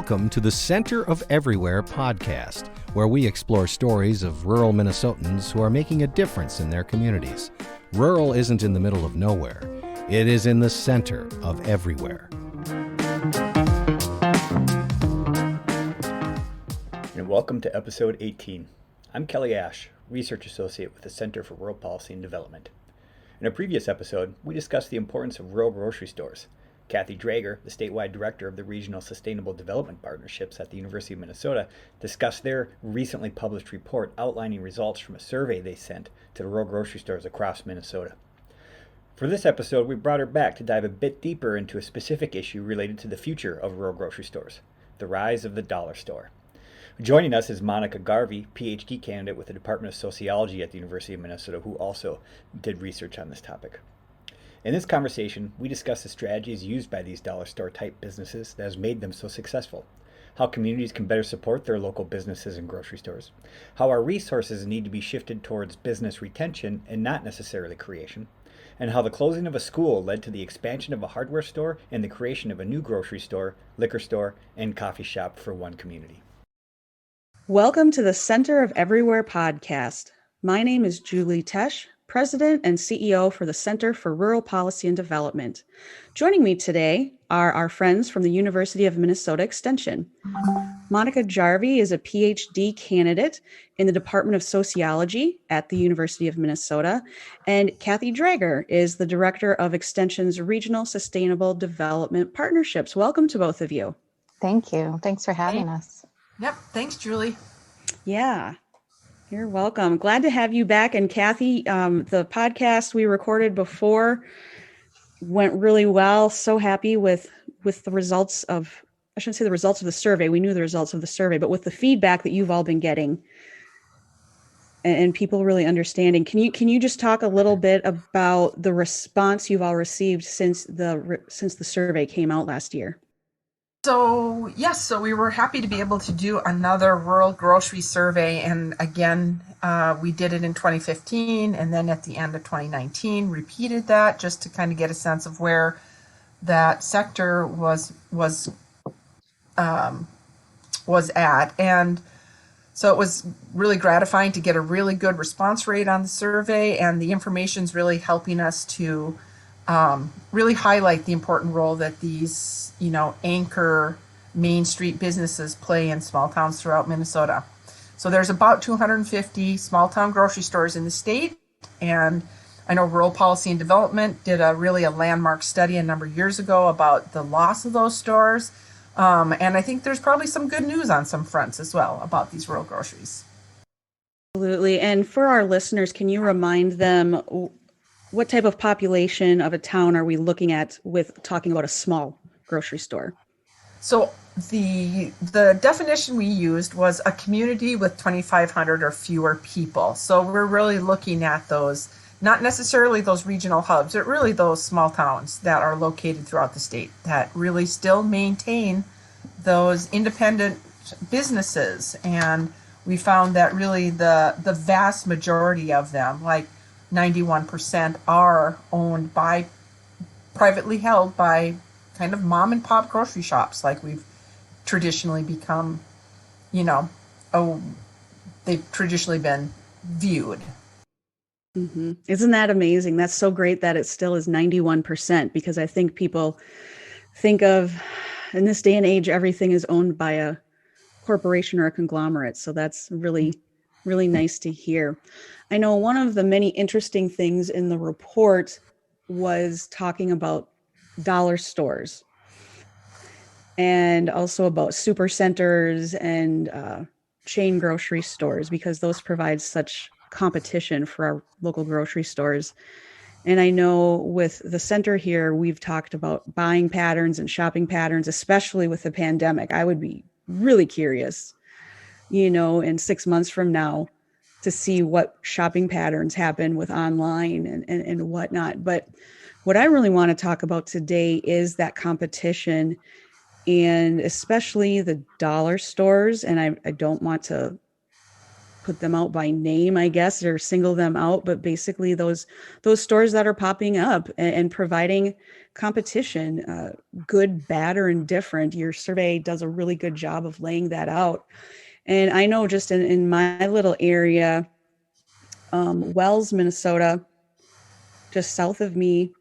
Welcome to the Center of Everywhere podcast, where we explore stories of rural Minnesotans who are making a difference in their communities. Rural isn't in the middle of nowhere. It is in the center of everywhere. And welcome to episode 18. I'm Kelly Ash, Research Associate with the Center for Rural Policy and Development. In a previous episode, we discussed the importance of rural grocery stores. Kathy Draeger, the statewide director of the Regional Sustainable Development Partnerships at the University of Minnesota, discussed their recently published report outlining results from a survey they sent to the rural grocery stores across Minnesota. For this episode, we brought her back to dive a bit deeper into a specific issue related to the future of rural grocery stores, the rise of the dollar store. Joining us is Monica Jarvi, PhD candidate with the Dept of Sociology at the University of Minnesota, who also did research on this topic. In this conversation, we discuss the strategies used by these dollar store type businesses that has made them so successful, how communities can better support their local businesses and grocery stores, how our resources need to be shifted towards business retention and not necessarily creation, and how the closing of a school led to the expansion of a hardware store and the creation of a new grocery store, liquor store, and coffee shop for one community. Welcome to the Center of Everywhere podcast. My name is Julie Tesh, President and CEO for the Center for Rural Policy and Development. Joining me today are our friends from the University of Minnesota Extension. Monica Jarvi is a PhD candidate in the Dept of Sociology at the University of Minnesota, and Kathy Draeger is the Director of Extension's Regional Sustainable Development Partnerships. Welcome to both of you. Thank you. Thanks for having us. Yep. Thanks, Julie. Yeah. You're welcome. Glad to have you back. And Kathy, the podcast we recorded before went really well. So happy with the results of, I shouldn't say the results of the survey. We knew the results of the survey, but with the feedback that you've all been getting and people really understanding. Can you just talk a little bit about the response you've all received since the survey came out last year? So we were happy to be able to do another rural grocery survey. And again, we did it in 2015 and then at the end of 2019, repeated that just to kind of get a sense of where that sector was at. And so it was really gratifying to get a really good response rate on the survey, and the information's really helping us to really highlight the important role that these, anchor Main Street businesses play in small towns throughout Minnesota. So there's about 250 small town grocery stores in the state, and I know Rural Policy and Development did a landmark study a number of years ago about the loss of those stores, and I think there's probably some good news on some fronts as well about these rural groceries. Absolutely. And for our listeners, can you remind them what type of population of a town are we looking at with talking about a small grocery store? So the definition we used was a community with 2,500 or fewer people. So we're really looking at those, not necessarily those regional hubs, but really those small towns that are located throughout the state that really still maintain those independent businesses. And we found that really the vast majority of them, like 91%, are owned by privately held by kind of mom and pop grocery shops, like we've traditionally become, they've traditionally been viewed. Mm-hmm. Isn't that amazing? That's so great that it still is 91%, because I think people think of, in this day and age, everything is owned by a corporation or a conglomerate. So that's really, really nice to hear. I know one of the many interesting things in the report was talking about dollar stores and also about super centers and chain grocery stores, because those provide such competition for our local grocery stores. And I know with the center here, we've talked about buying patterns and shopping patterns, especially with the pandemic. I would be really curious, in 6 months from now, to see what shopping patterns happen with online and whatnot. But what I really want to talk about today is that competition, and especially the dollar stores. And I don't want to put them out by name, I guess, or single them out, but basically those stores that are popping up and providing competition, good, bad, or indifferent. Your survey does a really good job of laying that out. And I know just in my little area, Wells, Minnesota, just south of me,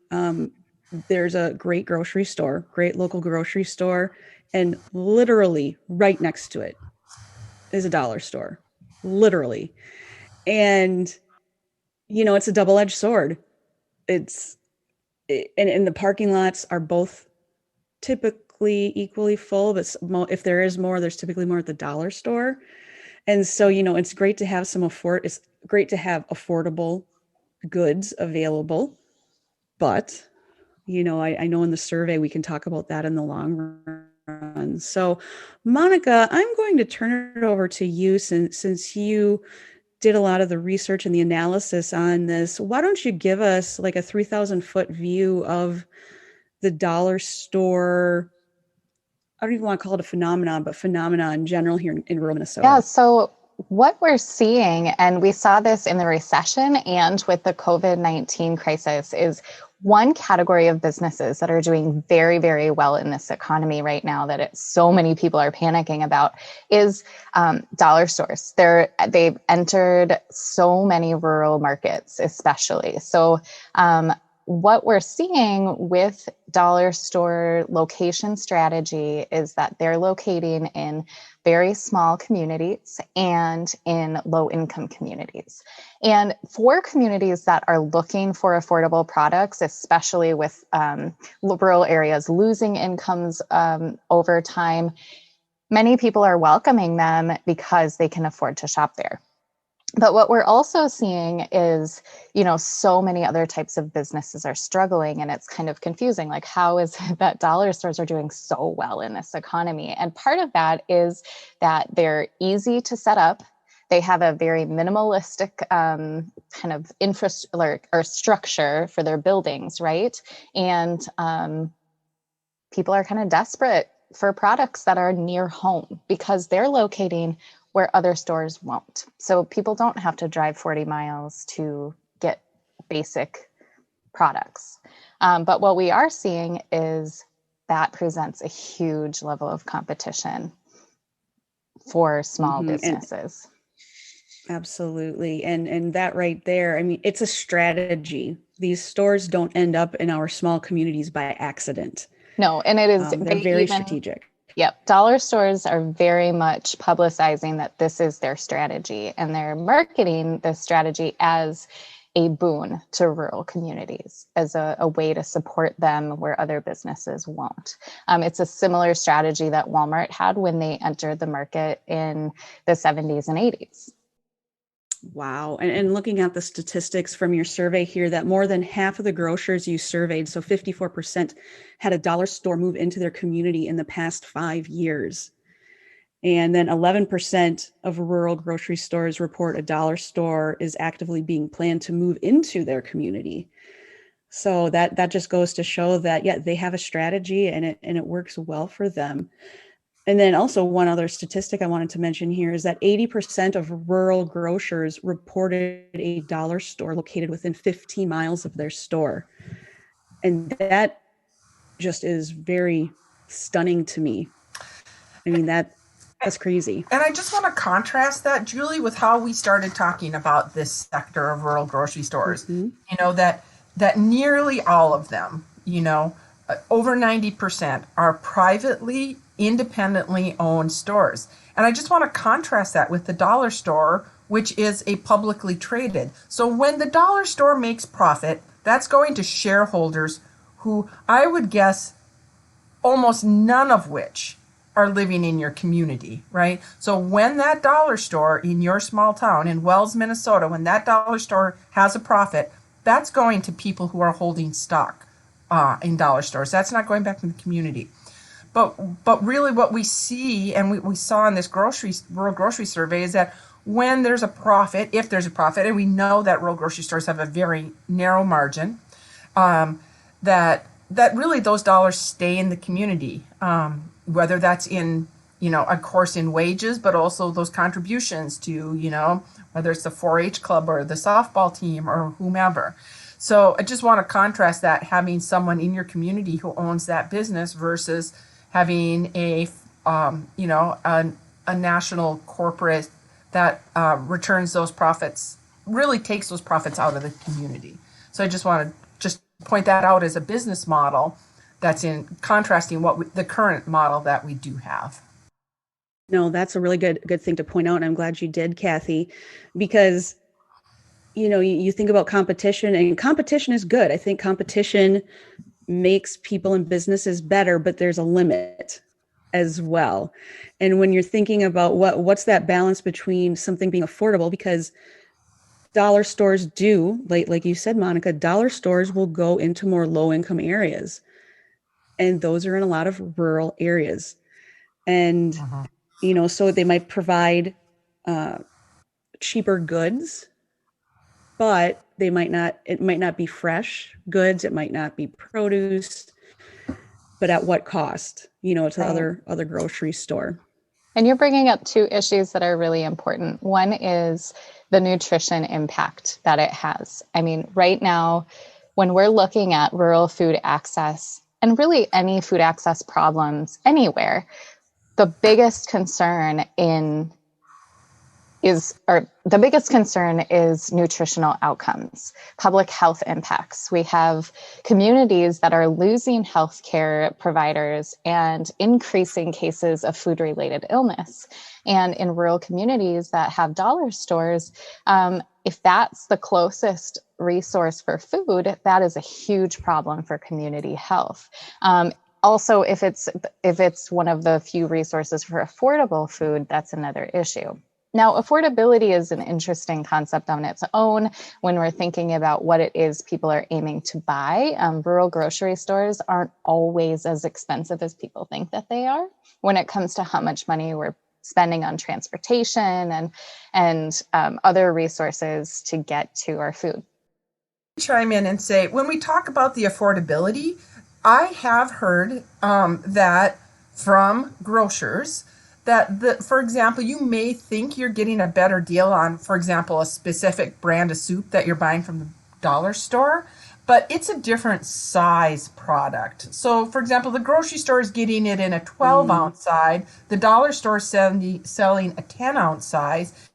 there's a great grocery store, great local grocery store, and literally right next to it is a dollar store, literally. And, it's a double-edged sword. And the parking lots are both typically equally full, but if there is more, there's typically more at the dollar store. And so, it's great to have it's great to have affordable goods available. But, I know in the survey, we can talk about that in the long run. So, Monica, I'm going to turn it over to you since you did a lot of the research and the analysis on this. Why don't you give us like a 3,000-foot view of the dollar store? I don't even want to call it a phenomenon, but phenomena in general here in rural Minnesota. Yeah, so what we're seeing, and we saw this in the recession and with the COVID-19 crisis, is one category of businesses that are doing very, very well in this economy right now that so many people are panicking about is dollar stores. They've entered so many rural markets, especially. So what we're seeing with dollar store location strategy is that they're locating in very small communities and in low income communities. And for communities that are looking for affordable products, especially with rural areas losing incomes over time, many people are welcoming them because they can afford to shop there. But what we're also seeing is, so many other types of businesses are struggling, and it's kind of confusing. Like, how is it that dollar stores are doing so well in this economy? And part of that is that they're easy to set up. They have a very minimalistic kind of infrastructure or structure for their buildings, right? And people are kind of desperate for products that are near home because they're locating where other stores won't. So people don't have to drive 40 miles to get basic products. But what we are seeing is that presents a huge level of competition for small businesses. Absolutely. And that right there, I mean, it's a strategy. These stores don't end up in our small communities by accident. No, and it is they're very strategic. Yep. Dollar stores are very much publicizing that this is their strategy, and they're marketing this strategy as a boon to rural communities, as a way to support them where other businesses won't. It's a similar strategy that Walmart had when they entered the market in the 70s and 80s. Wow. And looking at the statistics from your survey here, that more than half of the grocers you surveyed, so 54%, had a dollar store move into their community in the past 5 years. And then 11% of rural grocery stores report a dollar store is actively being planned to move into their community. So that just goes to show that, yeah, they have a strategy and it works well for them. And then also one other statistic I wanted to mention here is that 80% of rural grocers reported a dollar store located within 15 miles of their store. And that just is very stunning to me. I mean, that's crazy. And I just want to contrast that, Julie, with how we started talking about this sector of rural grocery stores. That nearly all of them, over 90% are privately, independently owned stores. And I just want to contrast that with the dollar store, which is a publicly traded. So when the dollar store makes profit, that's going to shareholders who I would guess almost none of which are living in your community, right? So when that dollar store in your small town in Wells, Minnesota, when that dollar store has a profit, that's going to people who are holding stock in dollar stores. That's not going back to the community. But really what we see, and we saw in this rural grocery survey, is that when there's a profit, if there's a profit, and we know that rural grocery stores have a very narrow margin, that really those dollars stay in the community, whether that's in of course, in wages, but also those contributions to, whether it's the 4-H club or the softball team or whomever. So I just want to contrast that, having someone in your community who owns that business versus having a national corporate that returns those profits, really takes those profits out of the community. So I just want to just point that out as a business model that's in contrasting the current model that we do have. No, that's a really good thing to point out. And I'm glad you did, Kathy, because, you think about competition, and competition is good. I think competition makes people and businesses better, but there's a limit as well. And when you're thinking about what's that balance between something being affordable, because dollar stores do, like you said, Monica, dollar stores will go into more low-income areas. And those are in a lot of rural areas. And, so they might provide cheaper goods, but it might not be fresh goods. It might not be produce, but at what cost, to the other grocery store. And you're bringing up two issues that are really important. One is the nutrition impact that it has. I mean, right now, when we're looking at rural food access and really any food access problems anywhere, the biggest concern is nutritional outcomes, public health impacts. We have communities that are losing healthcare providers and increasing cases of food-related illness. And in rural communities that have dollar stores, if that's the closest resource for food, that is a huge problem for community health. Also, if it's one of the few resources for affordable food, that's another issue. Now, affordability is an interesting concept on its own when we're thinking about what it is people are aiming to buy. Rural grocery stores aren't always as expensive as people think that they are when it comes to how much money we're spending on transportation and other resources to get to our food. Chime in and say, when we talk about the affordability, I have heard that from grocers that, for example, you may think you're getting a better deal on, for example, a specific brand of soup that you're buying from the dollar store, but it's a different size product. So, for example, the grocery store is getting it in a 12-ounce size, the dollar store is selling a 10-ounce size,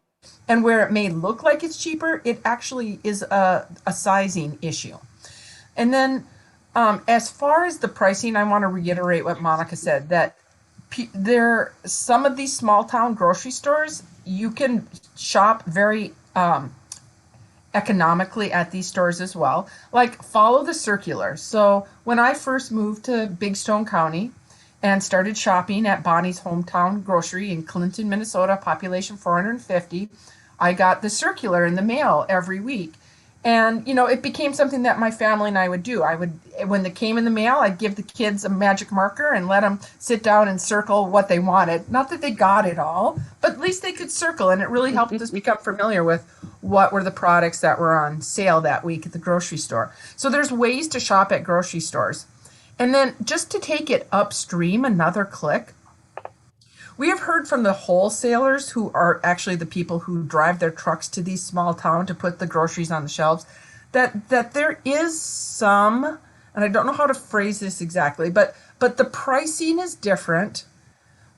and where it may look like it's cheaper, it actually is a sizing issue. And then as far as the pricing, I want to reiterate what Monica said, that some of these small town grocery stores, you can shop very economically at these stores as well. Like, follow the circular. So when I first moved to Big Stone County and started shopping at Bonnie's Hometown Grocery in Clinton, Minnesota, population 450, I got the circular in the mail every week. And, it became something that my family and I would do. When they came in the mail, I'd give the kids a magic marker and let them sit down and circle what they wanted. Not that they got it all, but at least they could circle. And it really helped us become familiar with what were the products that were on sale that week at the grocery store. So there's ways to shop at grocery stores. And then just to take it upstream another click, we have heard from the wholesalers, who are actually the people who drive their trucks to these small towns to put the groceries on the shelves, that there is some, and I don't know how to phrase this exactly, but the pricing is different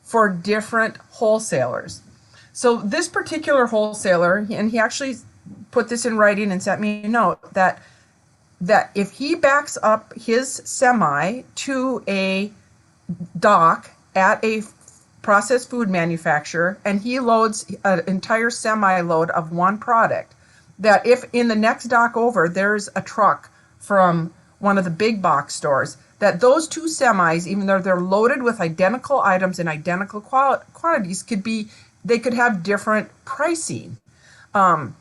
for different wholesalers. So this particular wholesaler, and he actually put this in writing and sent me a note, that if he backs up his semi to a dock at a processed food manufacturer and he loads an entire semi-load of one product, that if in the next dock over there's a truck from one of the big box stores, that those two semis, even though they're loaded with identical items in identical quantities, they could have different pricing. And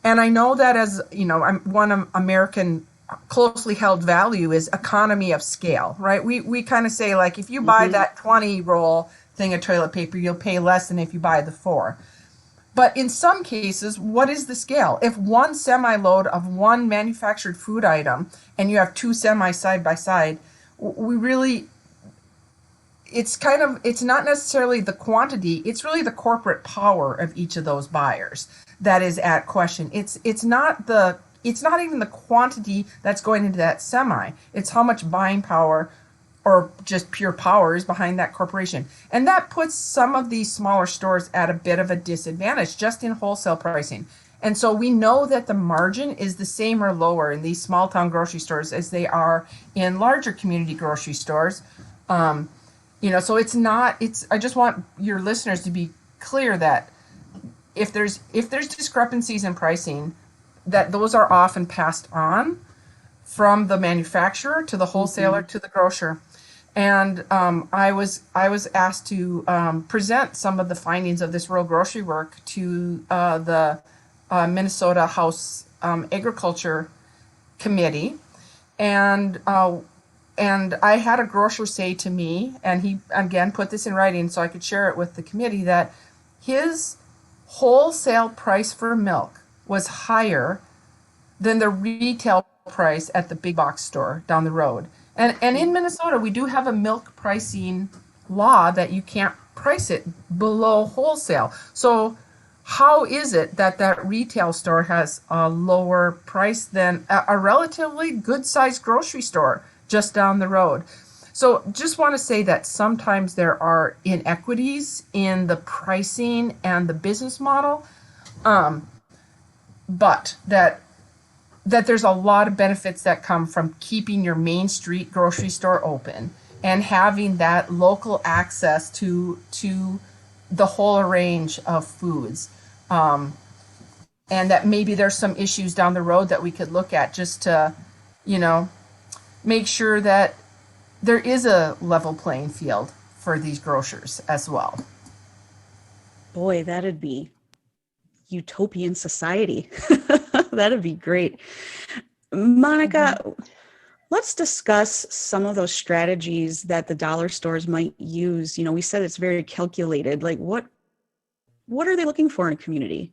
I know that, as one American closely held value is economy of scale, right? We kind of say, like, if you buy that 20 roll thing of toilet paper, you'll pay less than if you buy the 4. But in some cases, what is the scale? If one semi-load of one manufactured food item and you have two semis side by side, we really, it's not necessarily the quantity, it's really the corporate power of each of those buyers that is at question. It's not even the quantity that's going into that semi. It's how much buying power or just pure power is behind that corporation. And that puts some of these smaller stores at a bit of a disadvantage just in wholesale pricing. And so we know that the margin is the same or lower in these small town grocery stores as they are in larger community grocery stores. So I just want your listeners to be clear that if there's discrepancies in pricing, that those are often passed on from the manufacturer to the wholesaler to the grocer. And I was asked to present some of the findings of this rural grocery work to the Minnesota House Agriculture Committee, and I had a grocer say to me, and he again put this in writing so I could share it with the committee, that his wholesale price for milk was higher than the retail price at the big box store down the road. And in Minnesota, we do have a milk pricing law that you can't price it below wholesale. So how is it that retail store has a lower price than a relatively good-sized grocery store just down the road? So just want to say that sometimes there are inequities in the pricing and the business model, but that there's a lot of benefits that come from keeping your main street grocery store open and having that local access to the whole range of foods. And that maybe there's some issues down the road that we could look at just to, make sure that there is a level playing field for these grocers as well. Boy, that'd be utopian society. That'd be great. Monica, let's discuss some of those strategies that the dollar stores might use. We said it's very calculated. Like what are they looking for in a community?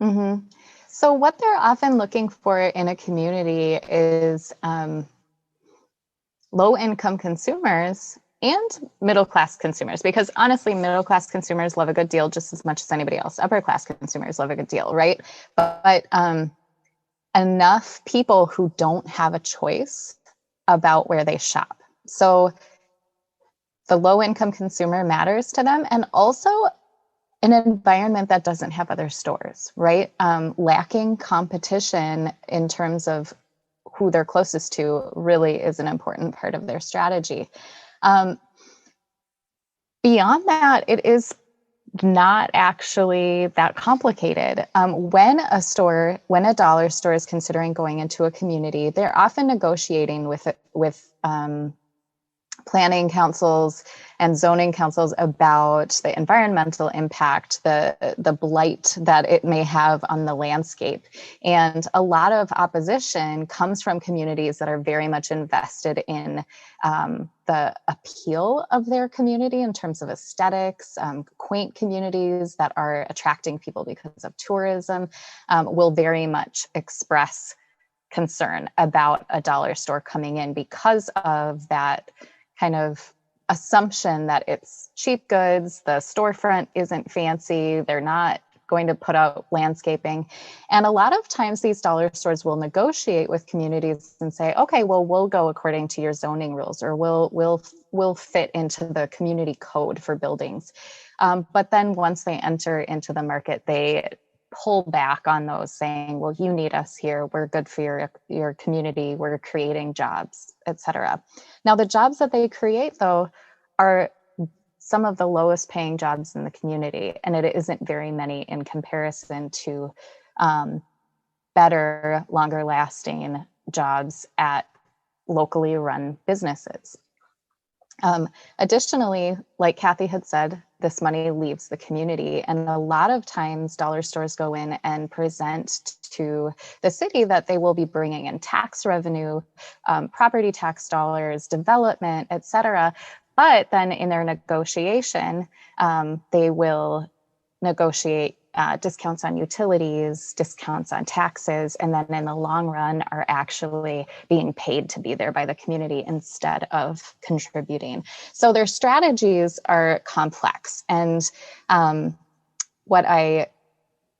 Mm-hmm. So what they're often looking for in a community is low-income consumers and middle-class consumers, because honestly, middle-class consumers love a good deal just as much as anybody else. Upper-class consumers love a good deal, right? But enough people who don't have a choice about where they shop. So the low-income consumer matters to them, and also an environment that doesn't have other stores, right? Lacking competition in terms of who they're closest to really is an important part of their strategy. Beyond that, it is not actually that complicated. When a dollar store is considering going into a community, they're often negotiating with planning councils and zoning councils about the environmental impact, the blight that it may have on the landscape. And a lot of opposition comes from communities that are very much invested in the appeal of their community in terms of aesthetics. Quaint communities that are attracting people because of tourism will very much express concern about a dollar store coming in because of that kind of assumption that it's cheap goods, the storefront isn't fancy, they're not going to put out landscaping. And a lot of times these dollar stores will negotiate with communities and say, okay, well, we'll go according to your zoning rules, or we'll fit into the community code for buildings. But then once they enter into the market, they pull back on those, saying, well, you need us here, we're good for your community, we're creating jobs, etc. Now, the jobs that they create, though, are some of the lowest paying jobs in the community, and it isn't very many in comparison to better, longer lasting jobs at locally run businesses. Additionally, like Kathy had said, this money leaves the community, and a lot of times dollar stores go in and present to the city that they will be bringing in tax revenue, property tax dollars, development, etc. But then in their negotiation, they will negotiate discounts on utilities, discounts on taxes, and then in the long run are actually being paid to be there by the community instead of contributing. So their strategies are complex. And what I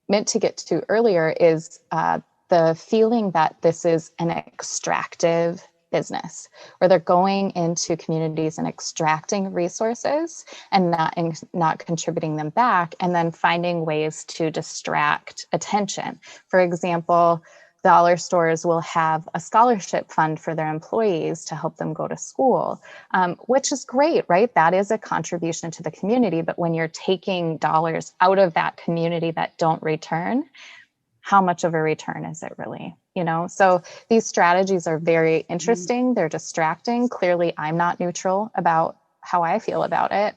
meant to get to earlier is the feeling that this is an extractive business, where they're going into communities and extracting resources and not contributing them back, and then finding ways to distract attention. For example, dollar stores will have a scholarship fund for their employees to help them go to school, which is great, right? That is a contribution to the community. But when you're taking dollars out of that community that don't return, how much of a return is it really? So these strategies are very interesting. They're distracting. Clearly, I'm not neutral about how I feel about it.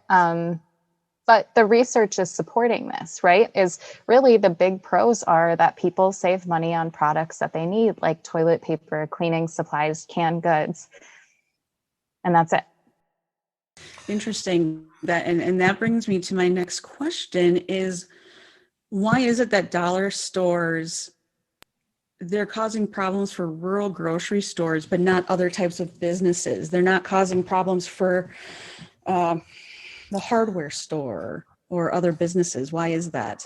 But the research is supporting this, right? Is really the big pros are that people save money on products that they need, like toilet paper, cleaning supplies, canned goods. And that's it. Interesting. And that brings me to my next question is, why is it that dollar stores, they're causing problems for rural grocery stores, but not other types of businesses? They're not causing problems for the hardware store or other businesses. Why is that?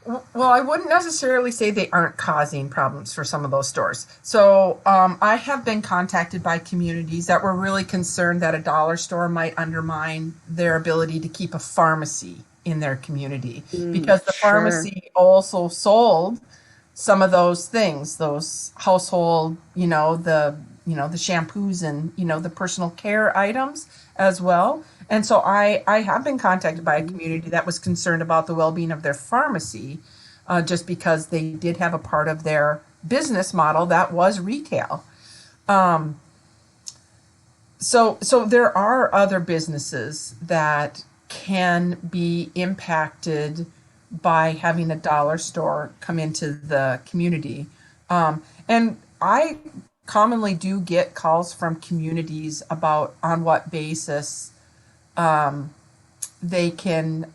Well, I wouldn't necessarily say they aren't causing problems for some of those stores. So I have been contacted by communities that were really concerned that a dollar store might undermine their ability to keep a pharmacy in their community, because the pharmacy also sold some of those things, those household, the shampoos and, the personal care items as well. And so I have been contacted by a community that was concerned about the well-being of their pharmacy, just because they did have a part of their business model that was retail. So there are other businesses that can be impacted by having a dollar store come into the community. And I commonly do get calls from communities about on what basis they can,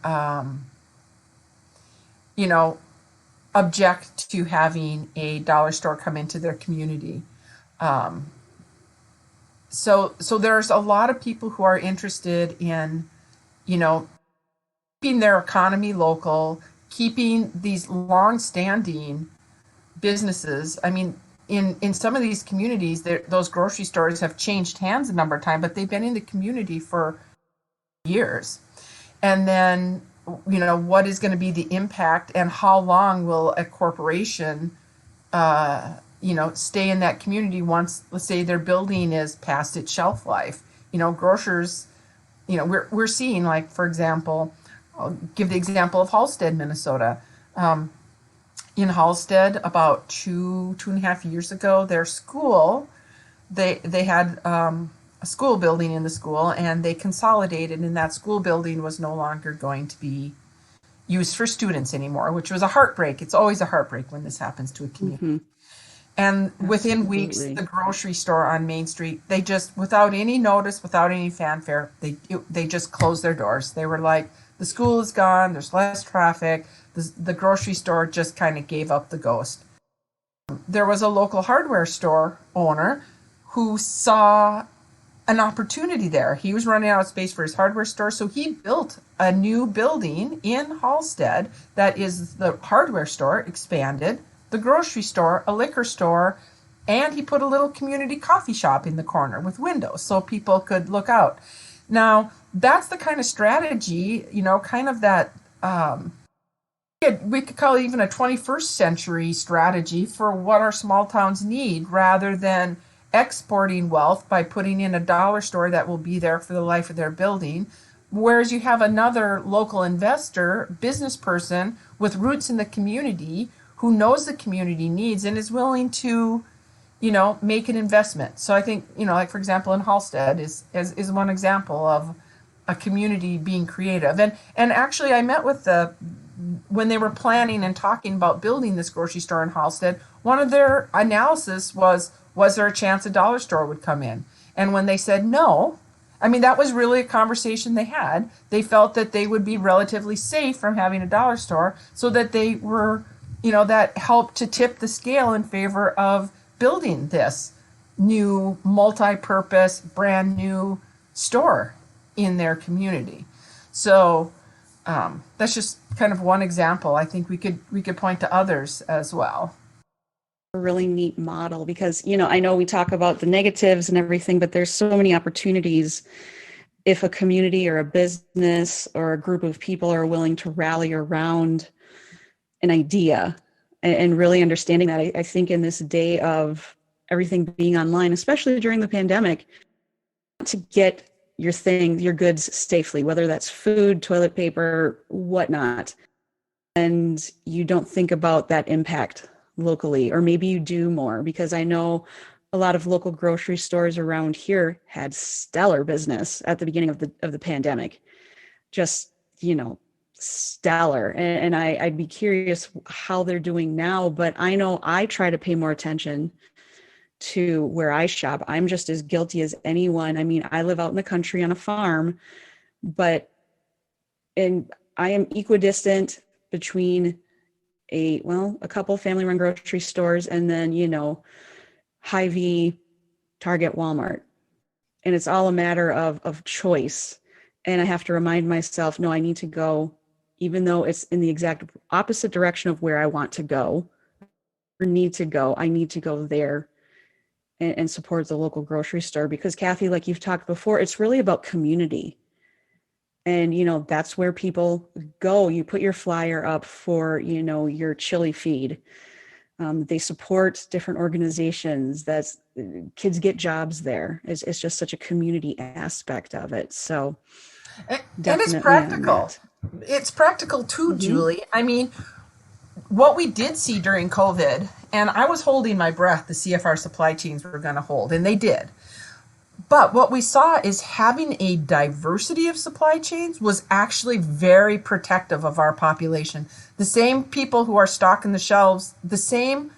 object to having a dollar store come into their community. So there's a lot of people who are interested in, keeping their economy local, keeping these long-standing businesses. I mean, in some of these communities, those grocery stores have changed hands a number of times, but they've been in the community for years. And then, what is going to be the impact, and how long will a corporation, stay in that community once, let's say, their building is past its shelf life? Grocers, we're seeing, like, for example, I'll give the example of Halstead, Minnesota. In Halstead, about 2.5 years ago, their school, they had a school building in the school, and they consolidated, and that school building was no longer going to be used for students anymore, which was a heartbreak. It's always a heartbreak when this happens to a community. Mm-hmm. And within weeks, the grocery store on Main Street, they just, without any notice, without any fanfare, they just closed their doors. They were like, the school is gone, there's less traffic, the grocery store just kind of gave up the ghost. There was a local hardware store owner who saw an opportunity there. He was running out of space for his hardware store, so he built a new building in Halstead that is the hardware store, expanded, the grocery store, a liquor store, and he put a little community coffee shop in the corner with windows so people could look out. Now, that's the kind of strategy, kind of that, we could call it even a 21st century strategy for what our small towns need, rather than exporting wealth by putting in a dollar store that will be there for the life of their building. Whereas you have another local investor, business person with roots in the community who knows the community needs and is willing to, make an investment. So I think, like, for example, in Halstead is one example of a community being creative. And actually I met with when they were planning and talking about building this grocery store in Halstead, one of their analysis was there a chance a dollar store would come in? And when they said no, I mean, that was really a conversation they had. They felt that they would be relatively safe from having a dollar store, so that they were, that helped to tip the scale in favor of building this new multi-purpose, brand new store in their community. So that's just kind of one example. I think we could point to others as well. A really neat model, because I know we talk about the negatives and everything, but there's so many opportunities if a community or a business or a group of people are willing to rally around an idea and really understanding that. I think in this day of everything being online, especially during the pandemic, to get your goods safely, whether that's food, toilet paper, whatnot, and you don't think about that impact locally, or maybe you do more, because I know a lot of local grocery stores around here had stellar business at the beginning of the pandemic, just stellar. And I'd be curious how they're doing now, but I know I try to pay more attention to where I shop. I'm just as guilty as anyone. I mean, I live out in the country on a farm, I am equidistant between a couple family run grocery stores and then, Hy-Vee, Target, Walmart. And it's all a matter of choice. And I have to remind myself, no, I need to go, even though it's in the exact opposite direction of where I want to go or need to go, I need to go there and support the local grocery store. Because Kathy, like you've talked before, it's really about community. And, that's where people go. You put your flyer up for, your chili feed. They support different organizations. Kids get jobs there. It's just such a community aspect of it. So, and it's practical. It's practical too, mm-hmm. Julie. I mean, what we did see during COVID, and I was holding my breath to see if our supply chains were going to hold, and they did. But what we saw is having a diversity of supply chains was actually very protective of our population. The same people who are stocking the shelves, the same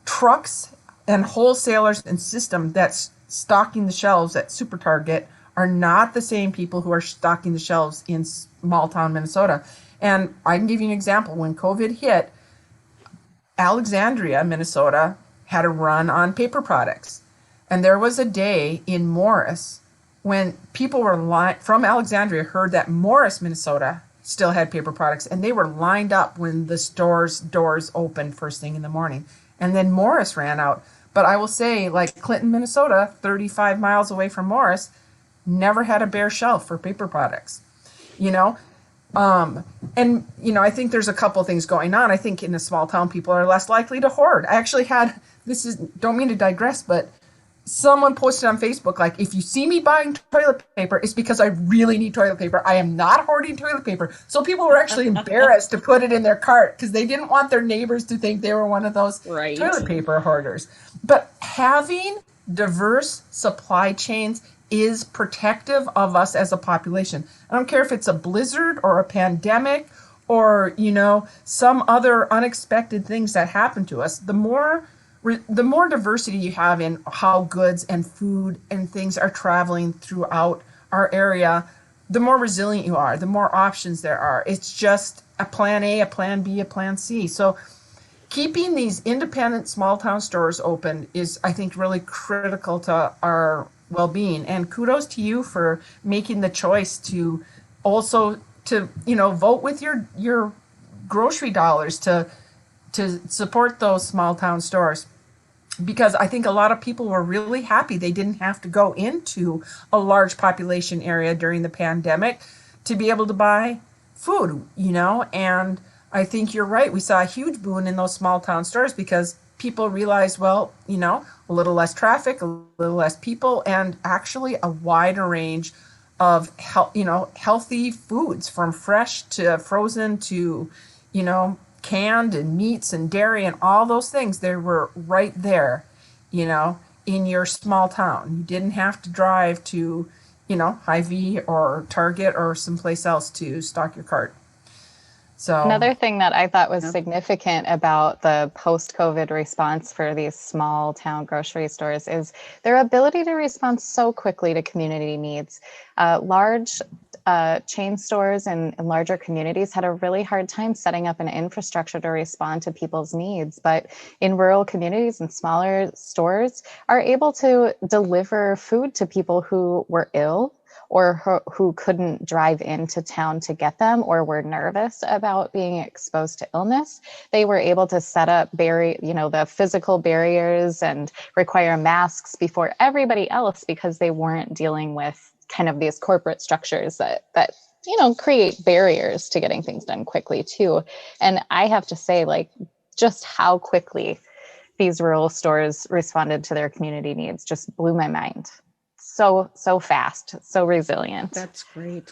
trucks and wholesalers and system that's stocking the shelves at Super Target are not the same people who are stocking the shelves in small town Minnesota. And I can give you an example. When COVID hit, Alexandria, Minnesota, had a run on paper products. And there was a day in Morris when people were from Alexandria heard that Morris, Minnesota still had paper products, and they were lined up when the store's doors opened first thing in the morning. And then Morris ran out. But I will say, like Clinton, Minnesota, 35 miles away from Morris, never had a bare shelf for paper products, And, I think there's a couple things going on. I think in a small town, people are less likely to hoard. I actually don't mean to digress, but someone posted on Facebook, like, if you see me buying toilet paper, it's because I really need toilet paper. I am not hoarding toilet paper. So people were actually embarrassed to put it in their cart because they didn't want their neighbors to think they were one of those toilet paper hoarders. But having diverse supply chains is protective of us as a population. I don't care if it's a blizzard or a pandemic or, some other unexpected things that happen to us. The more diversity you have in how goods and food and things are traveling throughout our area, the more resilient you are, the more options there are. It's just a plan A, a plan B, a plan C. So keeping these independent small town stores open is, I think, really critical to our well-being. And kudos to you for making the choice to also vote with your grocery dollars to support those small town stores. Because I think a lot of people were really happy they didn't have to go into a large population area during the pandemic to be able to buy food, and I think you're right. We saw a huge boon in those small town stores because people realized, well, a little less traffic, a little less people, and actually a wider range of healthy foods, from fresh to frozen to, canned and meats and dairy and all those things. They were right there, in your small town. You didn't have to drive to, Hy-Vee or Target or someplace else to stock your cart. So another thing that I thought was Yep. significant about the post-COVID response for these small town grocery stores is their ability to respond so quickly to community needs. Large chain stores and larger communities had a really hard time setting up an infrastructure to respond to people's needs. But in rural communities and smaller stores are able to deliver food to people who were ill or who couldn't drive into town to get them or were nervous about being exposed to illness. They were able to set up the physical barriers and require masks before everybody else because they weren't dealing with kind of these corporate structures that create barriers to getting things done quickly too. And I have to say, just how quickly these rural stores responded to their community needs just blew my mind. So fast, so resilient. That's great.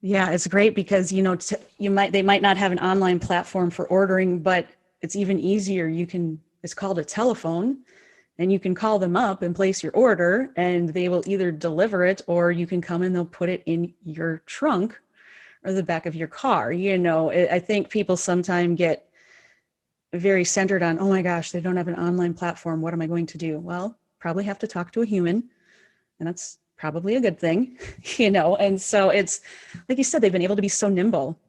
Yeah, it's great because, they might not have an online platform for ordering, but it's even easier. It's called a telephone, and you can call them up and place your order, and they will either deliver it, or you can come and they'll put it in your trunk or the back of your car. I think people sometimes get very centered on, oh my gosh, they don't have an online platform. What am I going to do? Well, probably have to talk to a human, and that's probably a good thing, and so it's like you said, they've been able to be so nimble,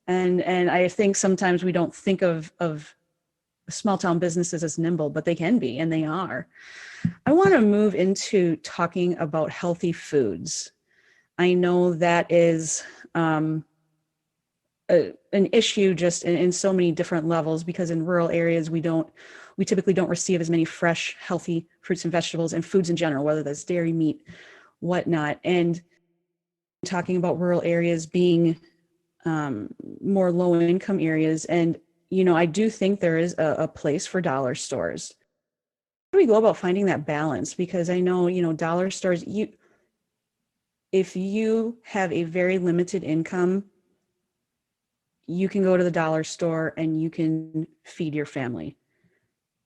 and I think sometimes we don't think of small town businesses as nimble, but they can be, and they are. I want to move into talking about healthy foods. I know that is an issue just in so many different levels, because in rural areas we typically don't receive as many fresh, healthy fruits and vegetables and foods in general, whether that's dairy, meat, whatnot. And talking about rural areas being more low income areas. And, I do think there is a place for dollar stores. How do we go about finding that balance? Because I know, dollar stores, if you have a very limited income, you can go to the dollar store and you can feed your family.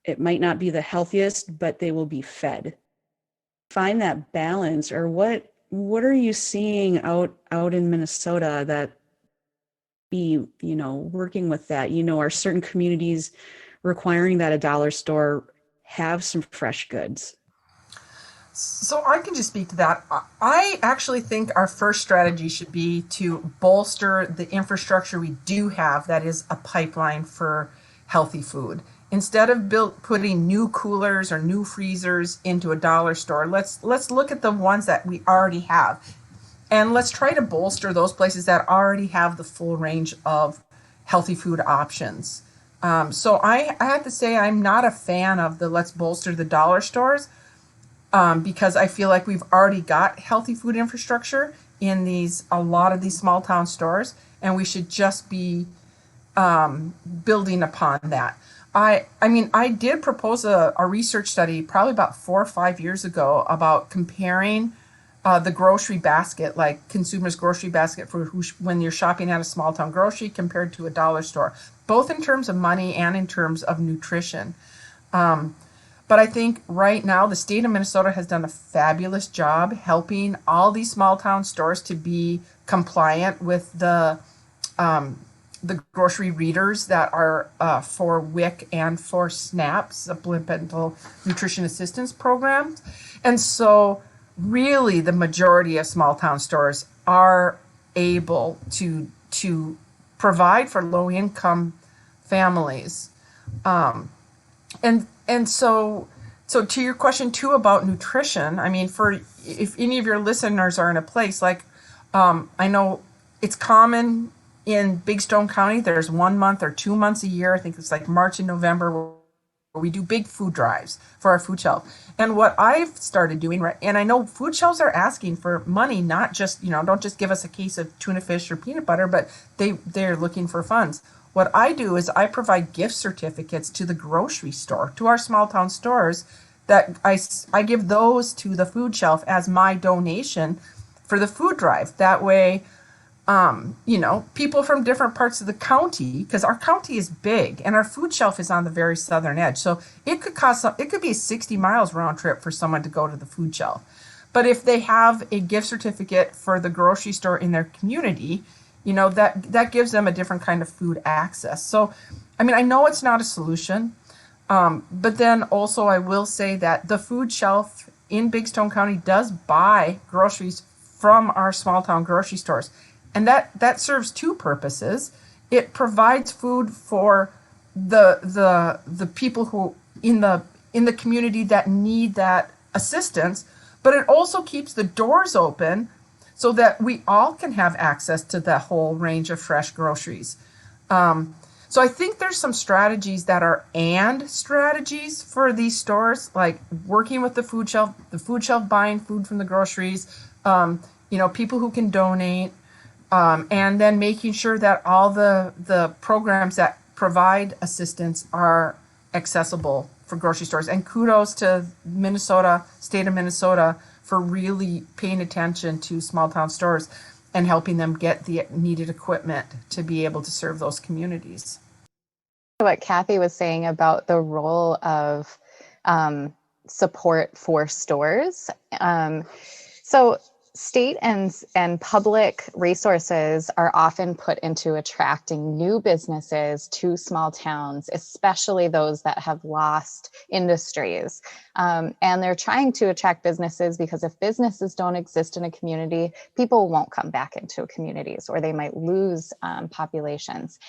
It might not be the healthiest, but they will be fed. Find that balance, or what are you seeing out in Minnesota that be, working with that? Are certain communities requiring that a dollar store have some fresh goods? So I can just speak to that. I actually think our first strategy should be to bolster the infrastructure we do have that is a pipeline for healthy food. Instead of putting new coolers or new freezers into a dollar store, let's look at the ones that we already have. And let's try to bolster those places that already have the full range of healthy food options. So I have to say I'm not a fan of the let's bolster the dollar stores, because I feel like we've already got healthy food infrastructure in a lot of these small town stores, and we should just be building upon that. I did propose a research study probably about 4 or 5 years ago about comparing the grocery basket, like consumers' grocery basket when you're shopping at a small town grocery compared to a dollar store, both in terms of money and in terms of nutrition. But I think right now the state of Minnesota has done a fabulous job helping all these small town stores to be compliant with the grocery readers that are for WIC and for SNAP, Supplemental Nutrition Assistance Programs. And so really the majority of small town stores are able to provide for low income families. And so to your question too about nutrition, if any of your listeners are in a place I know it's common in Big Stone County, there's 1 month or 2 months a year, I think it's like March and November, where we do big food drives for our food shelf. And what I've started doing, right, and I know food shelves are asking for money, not just, don't just give us a case of tuna fish or peanut butter, but they're looking for funds. What I do is I provide gift certificates to the grocery store, to our small town stores, that I give those to the food shelf as my donation for the food drive. That way, people from different parts of the county, because our county is big and our food shelf is on the very southern edge. So it could be 60 miles round trip for someone to go to the food shelf. But if they have a gift certificate for the grocery store in their community, that gives them a different kind of food access. So, I mean, I know it's not a solution, but then also I will say that the food shelf in Big Stone County does buy groceries from our small town grocery stores. And that serves two purposes. It provides food for the people who in the community that need that assistance, but it also keeps the doors open so that we all can have access to the whole range of fresh groceries. So I think there's some strategies that are and strategies for these stores, like working with the food shelf buying food from the groceries, people who can donate, and then making sure that all the programs that provide assistance are accessible for grocery stores. And kudos to state of Minnesota, for really paying attention to small town stores and helping them get the needed equipment to be able to serve those communities. What Kathy was saying about the role of support for stores. So state and public resources are often put into attracting new businesses to small towns, especially those that have lost industries. And they're trying to attract businesses because if businesses don't exist in a community, people won't come back into communities, or they might lose populations.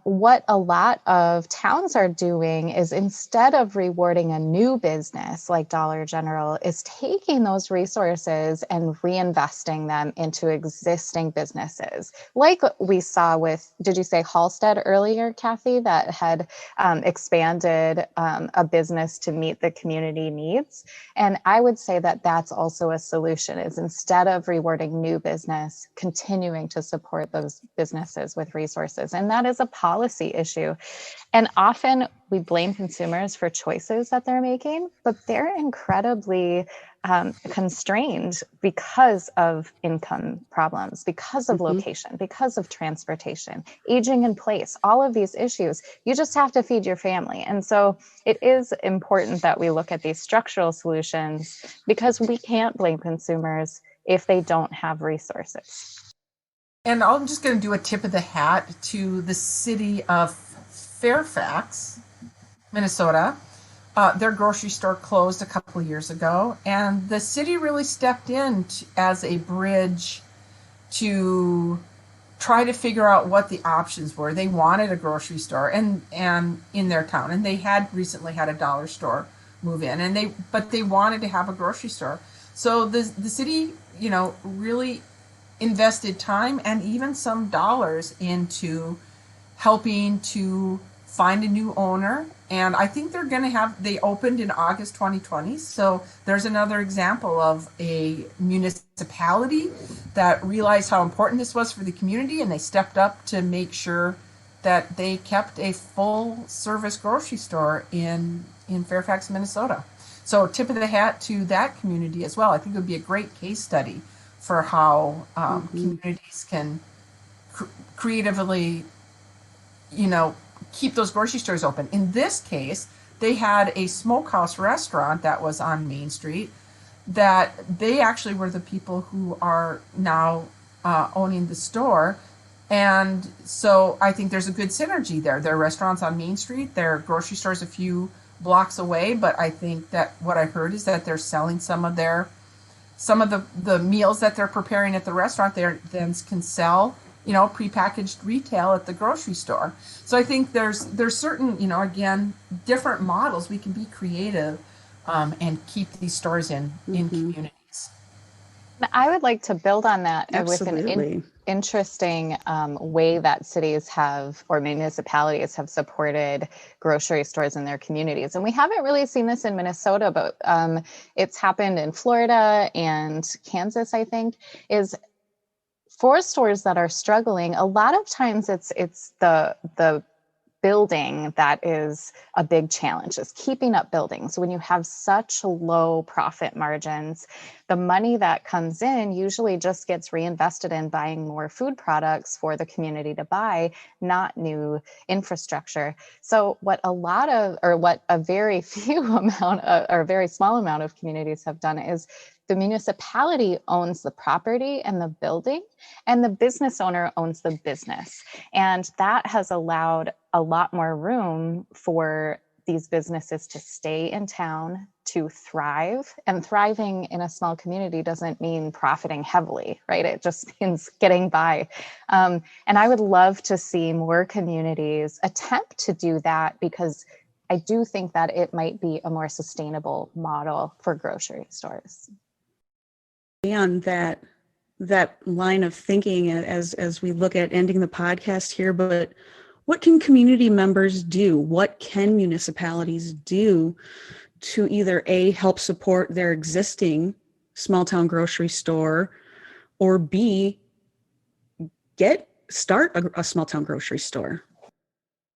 What a lot of towns are doing is, instead of rewarding a new business like Dollar General, is taking those resources and reinvesting them into existing businesses. Like we saw with, did you say Halstead earlier, Kathy, that had expanded a business to meet the community needs? And I would say that that's also a solution, is instead of rewarding new business, continuing to support those businesses with resources. And that is a policy issue. And often we blame consumers for choices that they're making, but they're incredibly constrained because of income problems, because of location, because of transportation, aging in place, all of these issues. You just have to feed your family. And so it is important that we look at these structural solutions, because we can't blame consumers if they don't have resources. And I'm just going to do a tip of the hat to the city of Fairfax, Minnesota. Their grocery store closed a couple of years ago, and the city really stepped in as a bridge to try to figure out what the options were. They wanted a grocery store and in their town, and they had recently had a dollar store move in, but they wanted to have a grocery store. So the city, really invested time and even some dollars into helping to find a new owner. And I think they opened in August 2020. So there's another example of a municipality that realized how important this was for the community, and they stepped up to make sure that they kept a full service grocery store in Fairfax, Minnesota. So tip of the hat to that community as well. I think it would be a great case study for how communities can creatively, keep those grocery stores open. In this case, they had a smokehouse restaurant that was on Main Street, that they actually were the people who are now owning the store. And so I think there's a good synergy there. Their restaurants on Main Street, their grocery stores a few blocks away, but I think that what I heard is that they're selling some of the meals that they're preparing at the restaurant, they then can sell, prepackaged retail at the grocery store. So I think there's certain, again, different models. We can be creative and keep these stores in communities. I would like to build on that with Absolutely. an interesting way that cities or municipalities have supported grocery stores in their communities. And we haven't really seen this in Minnesota, but it's happened in Florida and Kansas, I think, is for stores that are struggling. A lot of times it's the building that is a big challenge, is keeping up buildings. When you have such low profit margins, the money that comes in usually just gets reinvested in buying more food products for the community to buy, not new infrastructure. So what a very few amount or a very small amount of communities have done is the municipality owns the property and the building, and the business owner owns the business. And that has allowed a lot more room for these businesses to stay in town, to thrive. And thriving in a small community doesn't mean profiting heavily, right? It just means getting by. And I would love to see more communities attempt to do that, because I do think that it might be a more sustainable model for grocery stores. And that line of thinking as we look at ending the podcast here, but what can community members do? What can municipalities do to either A, help support their existing small town grocery store, or B, start a small town grocery store?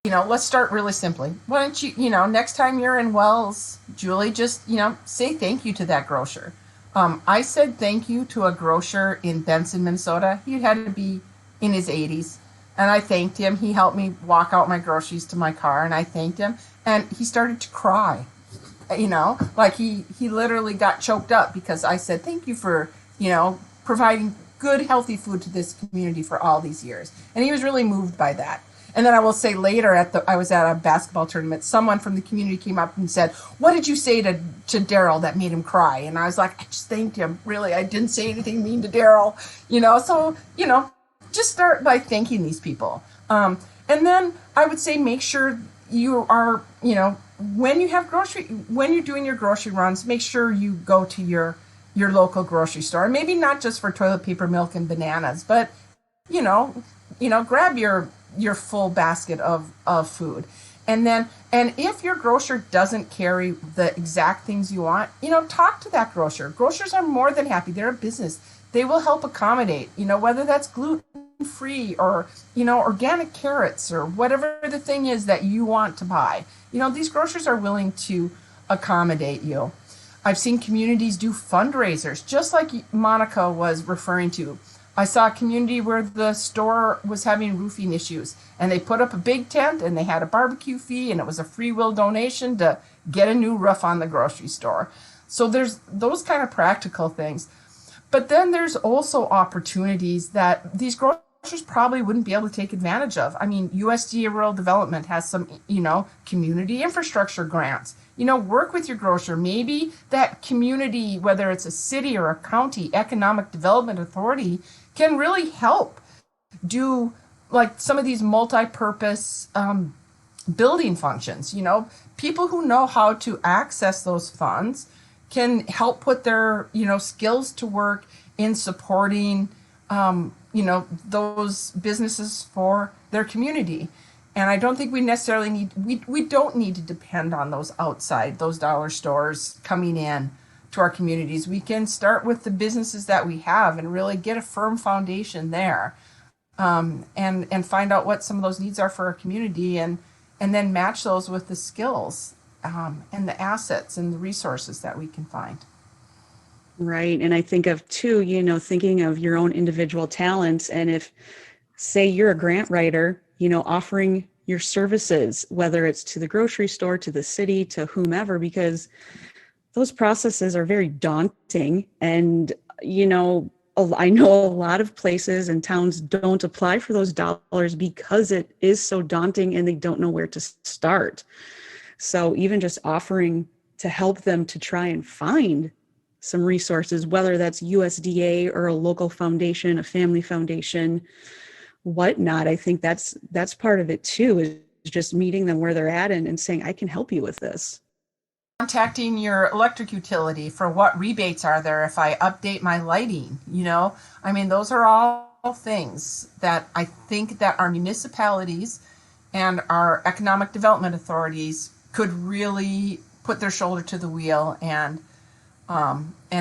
Let's start really simply. Why don't you, next time you're in Wells, Julie, just, say thank you to that grocer. I said thank you to a grocer in Benson, Minnesota. He had to be in his 80s. And I thanked him. He helped me walk out my groceries to my car, and I thanked him. And he started to cry, like he literally got choked up because I said, thank you for, providing good, healthy food to this community for all these years. And he was really moved by that. And then I will say later I was at a basketball tournament, someone from the community came up and said, what did you say to Daryl that made him cry? And I was like, I just thanked him. Really, I didn't say anything mean to Daryl, so, just start by thanking these people. And then I would say make sure you are, when you're doing your grocery runs, make sure you go to your local grocery store. And maybe not just for toilet paper, milk, and bananas, but, grab your full basket of food. And if your grocer doesn't carry the exact things you want, talk to that grocer. Grocers are more than happy. They're a business. They will help accommodate, whether that's gluten-free or, organic carrots or whatever the thing is that you want to buy. These grocers are willing to accommodate you. I've seen communities do fundraisers, just like Monica was referring to. I saw a community where the store was having roofing issues, and they put up a big tent, and they had a barbecue fee, and it was a free will donation to get a new roof on the grocery store. So there's those kind of practical things. But then there's also opportunities that these grocers probably wouldn't be able to take advantage of. I mean, USDA Rural Development has some, community infrastructure grants. Work with your grocer. Maybe that community, whether it's a city or a county economic development authority, can really help do like some of these multi-purpose building functions. People who know how to access those funds can help put their, skills to work in supporting, those businesses for their community. And I don't think we necessarily we don't need to depend on those dollar stores coming in to our communities. We can start with the businesses that we have and really get a firm foundation there, and find out what some of those needs are for our community, and then match those with the skills and the assets and the resources that we can find. Right. And I think of too, thinking of your own individual talents. And if, say, you're a grant writer, offering your services, whether it's to the grocery store, to the city, to whomever, because those processes are very daunting. And, I know a lot of places and towns don't apply for those dollars because it is so daunting and they don't know where to start. So even just offering to help them to try and find some resources, whether that's USDA or a local foundation, a family foundation, whatnot, I think that's part of it too, is just meeting them where they're at and saying, I can help you with this. Contacting your electric utility for what rebates are there if I update my lighting, those are all things that I think that our municipalities and our economic development authorities could really put their shoulder to the wheel and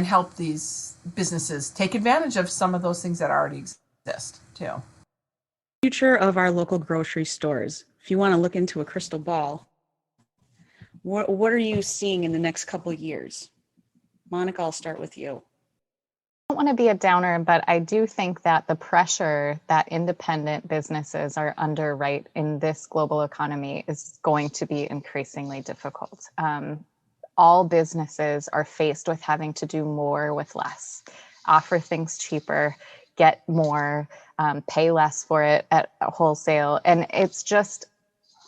help these businesses take advantage of some of those things that already exist too. Future of our local grocery stores. If you want to look into a crystal ball, what are you seeing in the next couple of years? Monica, I'll start with you. I don't want to be a downer, but I do think that the pressure that independent businesses are under in this global economy is going to be increasingly difficult. all businesses are faced with having to do more with less, offer things cheaper, get more, pay less for it at wholesale. And it's just,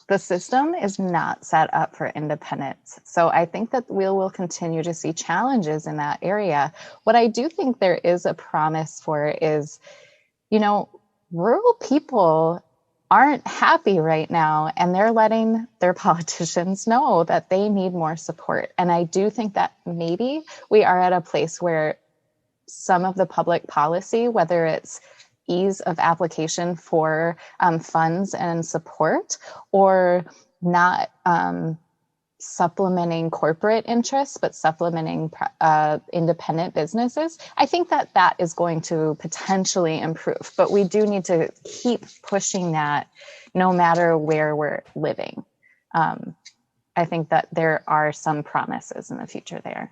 the system is not set up for independence. So I think that we will continue to see challenges in that area. What I do think there is a promise for is, rural people aren't happy right now, and they're letting their politicians know that they need more support. And I do think that maybe we are at a place where some of the public policy, whether it's ease of application for funds and support, or not supplementing corporate interests, but supplementing independent businesses, I think that that is going to potentially improve. But we do need to keep pushing that no matter where we're living. I think that there are some promises in the future there.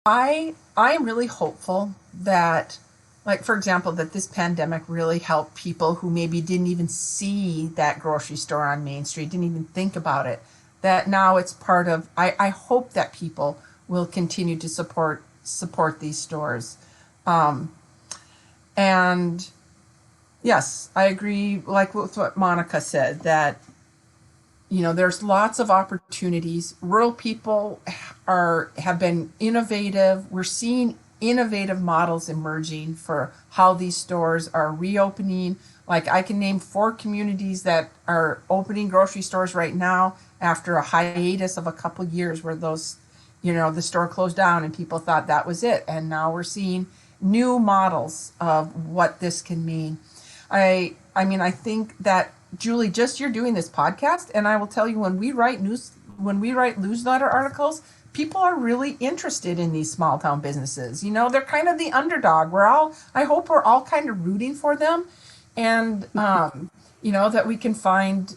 I'm really hopeful that, like, for example, that this pandemic really helped people who maybe didn't even see that grocery store on Main Street, didn't even think about it, that now it's part of, I hope that people will continue to support these stores. And yes, I agree, like with what Monica said, that, there's lots of opportunities. Rural people have been innovative. We're seeing innovative models emerging for how these stores are reopening. Like, I can name 4 communities that are opening grocery stores right now after a hiatus of a couple years where those, the store closed down and people thought that was it. And now we're seeing new models of what this can mean. I think that, Julie, just you're doing this podcast, and I will tell you, when we write newsletter articles, people are really interested in these small town businesses. They're kind of the underdog. I hope we're all kind of rooting for them, and that we can find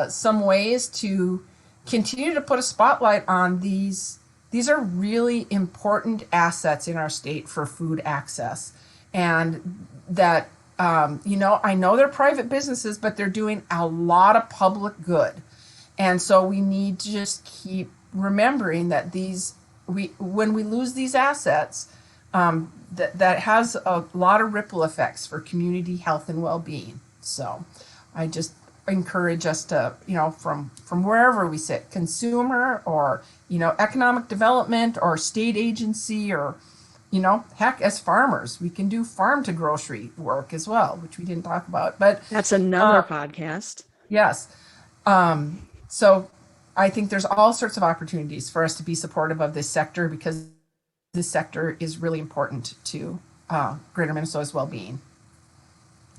some ways to continue to put a spotlight on these. These are really important assets in our state for food access, and that I know they're private businesses, but they're doing a lot of public good, and so we need to just keep remembering that when we lose these assets, that has a lot of ripple effects for community health and well-being. So I just encourage us to, from wherever we sit, consumer or, economic development or state agency, or, heck, as farmers, we can do farm to grocery work as well, which we didn't talk about, but that's another podcast. Yes. So I think there's all sorts of opportunities for us to be supportive of this sector, because this sector is really important to Greater Minnesota's well-being.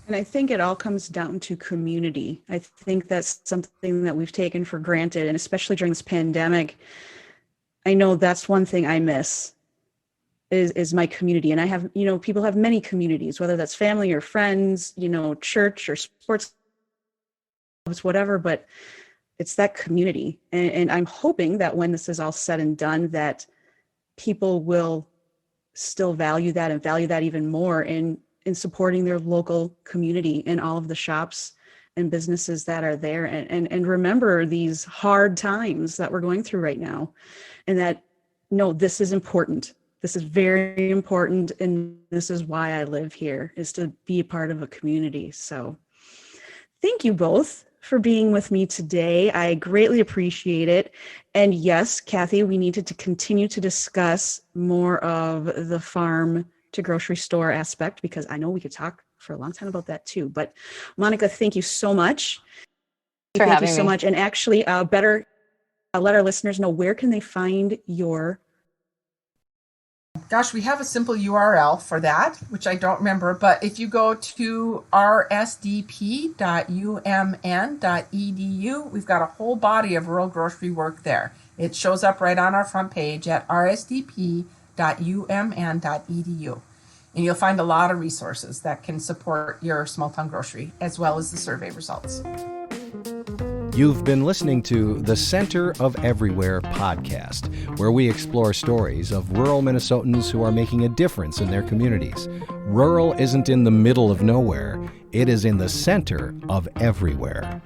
And I think it all comes down to community. I think that's something that we've taken for granted, and especially during this pandemic, I know that's one thing I miss is my community. And I have, people have many communities, whether that's family or friends, church or sports clubs, whatever, but it's that community. And I'm hoping that when this is all said and done, that people will still value that and value that even more in supporting their local community and all of the shops and businesses that are there, and remember these hard times that we're going through right now, and that, no, this is important. This is very important, and this is why I live here, is to be a part of a community. So thank you both for being with me today. I greatly appreciate it. And yes, Kathy, we needed to continue to discuss more of the farm to grocery store aspect, because I know we could talk for a long time about that too. But Monica, thank you so much. Thank you so much. And actually, better let our listeners know, where can they find your... Gosh, we have a simple URL for that, which I don't remember, but if you go to rsdp.umn.edu, we've got a whole body of rural grocery work there. It shows up right on our front page at rsdp.umn.edu. And you'll find a lot of resources that can support your small town grocery, as well as the survey results. You've been listening to the Center of Everywhere podcast, where we explore stories of rural Minnesotans who are making a difference in their communities. Rural isn't in the middle of nowhere. It is in the center of everywhere.